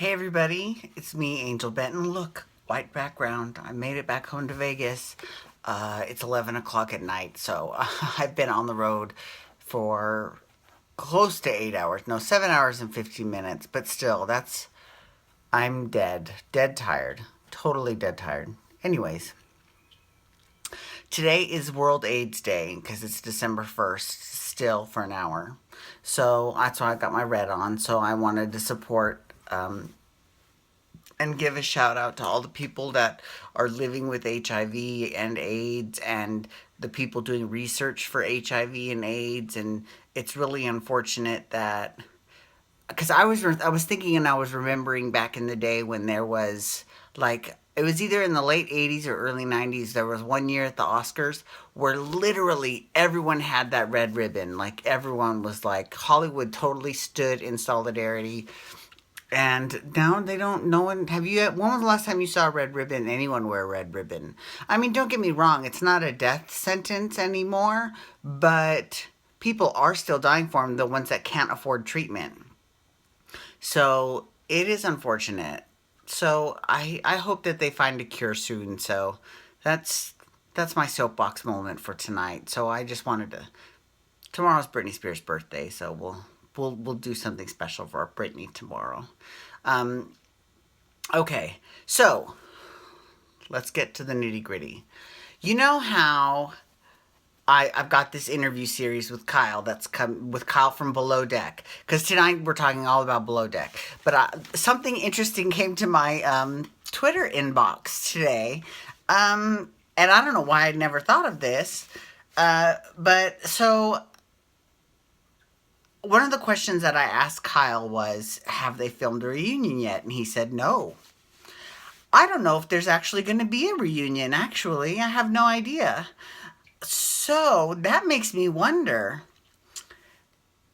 Hey everybody, it's me, Angel Benton. Look, white background. I made it back home to Vegas. It's 11 o'clock at night, so I've been on the road for close to 8 hours. No, 7 hours and 15 minutes, but still, I'm dead. Dead tired. Totally dead tired. Anyways, today is World AIDS Day because it's December 1st, still for an hour. So that's why I got my red on. So I wanted to support and give a shout out to all the people that are living with HIV and AIDS and the people doing research for HIV and AIDS. And it's really unfortunate that because I was thinking and I was remembering back in the day when there was like it was either in the late 80s or early 90s. There was one year at the Oscars where literally everyone had that red ribbon. Like everyone was like Hollywood totally stood in solidarity, and now they don't. No one. Have you? When was the last time you saw a red ribbon? Anyone wear a red ribbon? I mean, don't get me wrong. It's not a death sentence anymore, but people are still dying for them. The ones that can't afford treatment. So it is unfortunate. So I hope that they find a cure soon. So that's that's my soapbox moment for tonight. So I just wanted to. Tomorrow's Britney Spears' birthday, so we'll do something special for our Britney tomorrow. Um, okay, so let's get to the nitty gritty. You know how I've got this interview series with Kyle that's come with Kyle from Below Deck because tonight we're talking all about Below Deck. But something interesting came to my Twitter inbox today, and I don't know why I'd never thought of this. But so one of the questions that I asked Kyle was, have they filmed a reunion yet? And he said no. I don't know if there's actually going to be a reunion, actually. I have no idea. So that makes me wonder.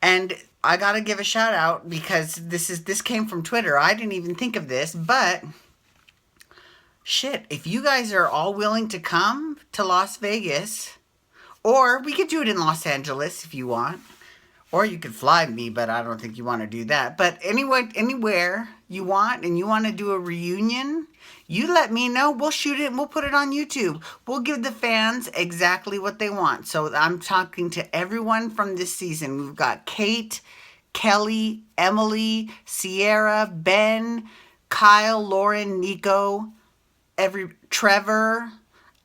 And I got to give a shout out because this came from Twitter. I didn't even think of this, but shit, if you guys are all willing to come to Las Vegas, or we could do it in Los Angeles if you want. Or you could fly me, but I don't think you want to do that. But anywhere you want and you want to do a reunion, you let me know. We'll shoot it and we'll put it on YouTube. We'll give the fans exactly what they want. So I'm talking to everyone from this season. We've got Kate, Kelly, Emily, Sierra, Ben, Kyle, Lauren, Nico, Trevor,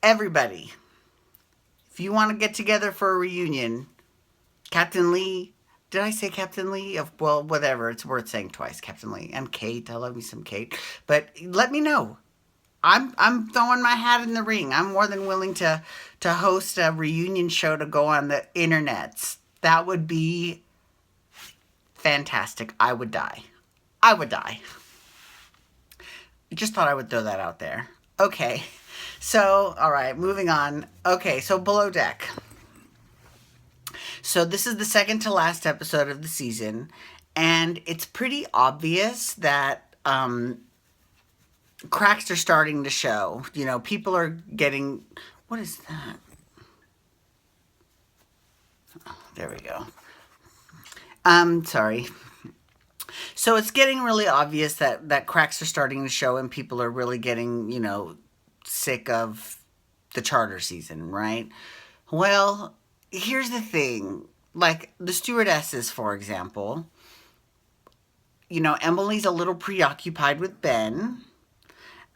everybody. If you want to get together for a reunion, Captain Lee. Did I say Captain Lee? Well, whatever. It's worth saying twice. Captain Lee and Kate. I love me some Kate. But let me know. I'm throwing my hat in the ring. I'm more than willing to host a reunion show to go on the internets. That would be fantastic. I would die. I would die. Just thought I would throw that out there. Okay. So, all right, moving on. Okay, so Below Deck. So this is the second to last episode of the season, and it's pretty obvious that cracks are starting to show. You know, people are getting... What is that? Oh, there we go. Sorry. So it's getting really obvious that cracks are starting to show and people are really getting, sick of the charter season, right? Well, here's the thing. Like the stewardesses, for example, Emily's a little preoccupied with Ben.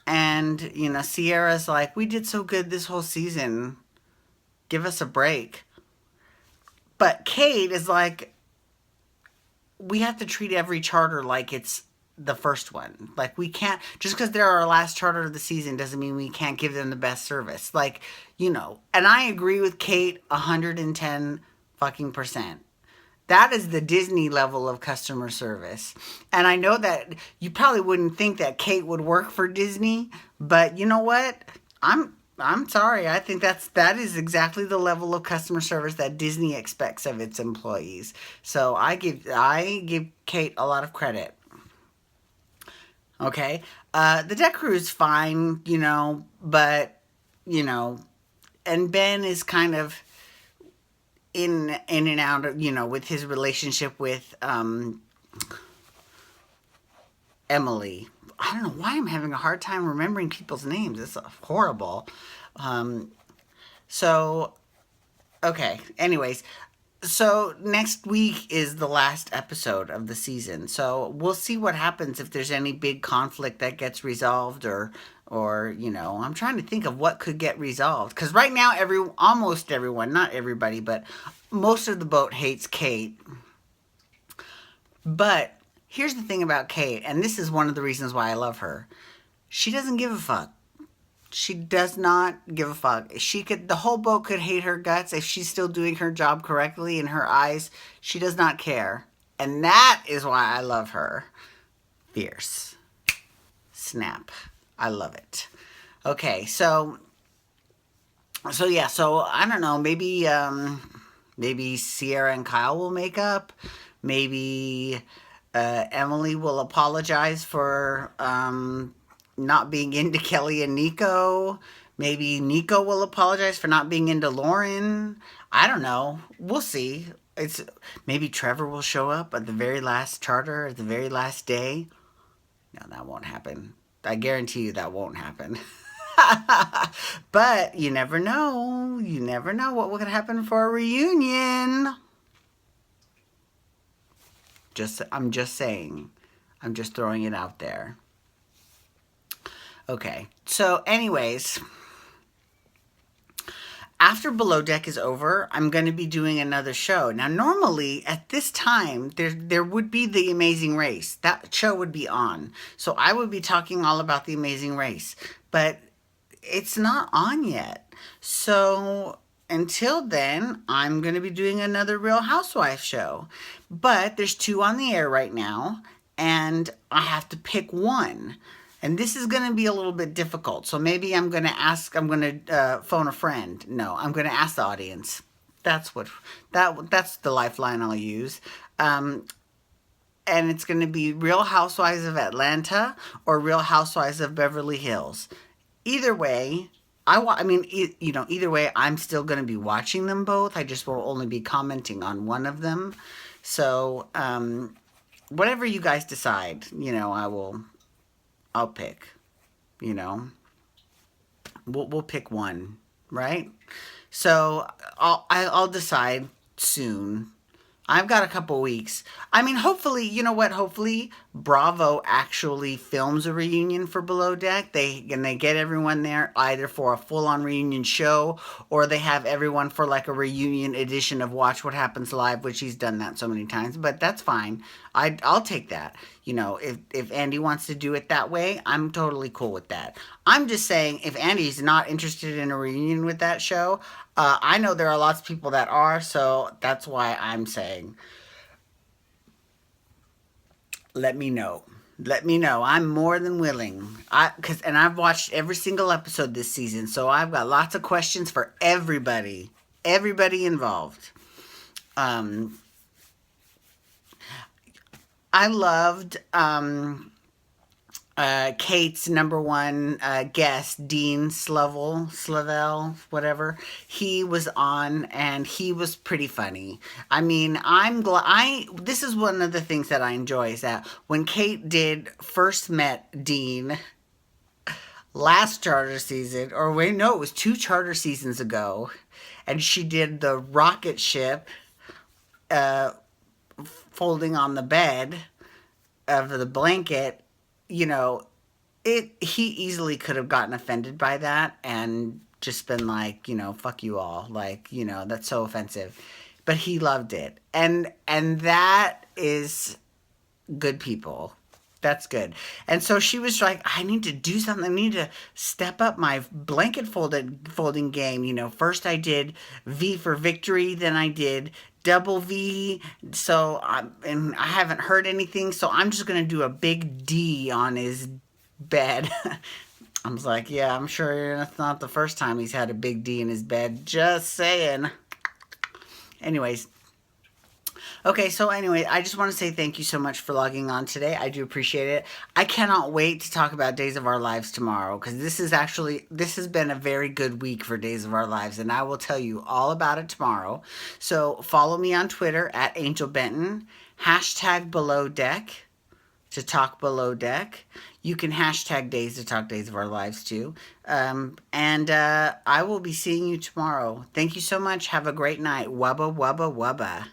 And, Sierra's like, we did so good this whole season. Give us a break. But Kate is like, we have to treat every charter like it's the first one. Like we can't, just because they're our last charter of the season doesn't mean we can't give them the best service. Like, and I agree with Kate 110 fucking percent. That is the Disney level of customer service. And I know that you probably wouldn't think that Kate would work for Disney, but you know what? I'm sorry. I think that is exactly the level of customer service that Disney expects of its employees. So I give Kate a lot of credit. Okay, the deck crew is fine, but and Ben is kind of in and out of with his relationship with Emily. I don't know why I'm having a hard time remembering people's names. It's horrible. Um, so, okay. Anyways, so next week is the last episode of the season. So we'll see what happens if there's any big conflict that gets resolved or I'm trying to think of what could get resolved cuz right now almost everyone, not everybody, but most of the boat hates Kate. But here's the thing about Kate, and this is one of the reasons why I love her. She doesn't give a fuck. She does not give a fuck. The whole boat could hate her guts if she's still doing her job correctly in her eyes. She does not care. And that is why I love her. Fierce. Snap. I love it. Okay, so I don't know, maybe Sierra and Kyle will make up. Maybe Emily will apologize for not being into Kelly and Nico. Maybe Nico will apologize for not being into Lauren. I don't know. We'll see. It's maybe Trevor will show up at the very last charter, at the very last day. No, that won't happen. I guarantee you that won't happen. But you never know. You never know what will happen for a reunion. I'm just saying. I'm just throwing it out there. Okay. So anyways, after Below Deck is over, I'm going to be doing another show. Now, normally at this time, there would be The Amazing Race. That show would be on. So I would be talking all about The Amazing Race. But it's not on yet. So until then, I'm going to be doing another Real Housewives show. But there's 2 on the air right now, and I have to pick one. And this is going to be a little bit difficult. So maybe I'm going to phone a friend. No, I'm going to ask the audience. That's the lifeline I'll use. And it's going to be Real Housewives of Atlanta or Real Housewives of Beverly Hills. Either way, either way, I'm still going to be watching them both. I just will only be commenting on one of them. So, whatever you guys decide, I'll pick, we'll pick one, right? So I'll decide soon. I've got a couple weeks. I mean, hopefully, you know what? Hopefully, Bravo actually films a reunion for Below Deck. They get everyone there either for a full-on reunion show or they have everyone for like a reunion edition of Watch What Happens Live, which he's done that so many times. But that's fine. I'll take that. If Andy wants to do it that way, I'm totally cool with that. I'm just saying, if Andy's not interested in a reunion with that show, I know there are lots of people that are, so that's why I'm saying, let me know. Let me know. I'm more than willing. And I've watched every single episode this season, so I've got lots of questions for everybody involved. I loved Kate's number one guest, Dean Slavel, whatever. He was on, and he was pretty funny. I mean, I'm glad. This is one of the things that I enjoy is that when Kate first met Dean last charter season, or wait, no, it was 2 charter seasons ago, and she did the rocket ship folding on the bed of the blanket. He easily could have gotten offended by that and just been like, fuck you all. Like, that's so offensive. But he loved it. And that is good people. That's good. And so she was like, I need to do something. I need to step up my blanket folding game. First I did V for victory, then I did double V. So and I haven't heard anything, so I'm just going to do a big D on his bed. I was like, yeah, I'm sure that's not the first time he's had a big D in his bed. Just saying. Anyways. Okay, so anyway, I just want to say thank you so much for logging on today. I do appreciate it. I cannot wait to talk about Days of Our Lives tomorrow, because this has been a very good week for Days of Our Lives, and I will tell you all about it tomorrow. So follow me on Twitter at Angel Benton, #BelowDeck to talk below deck. You can hashtag days to talk days of our lives too. And I will be seeing you tomorrow. Thank you so much. Have a great night. Wubba, wubba, wubba.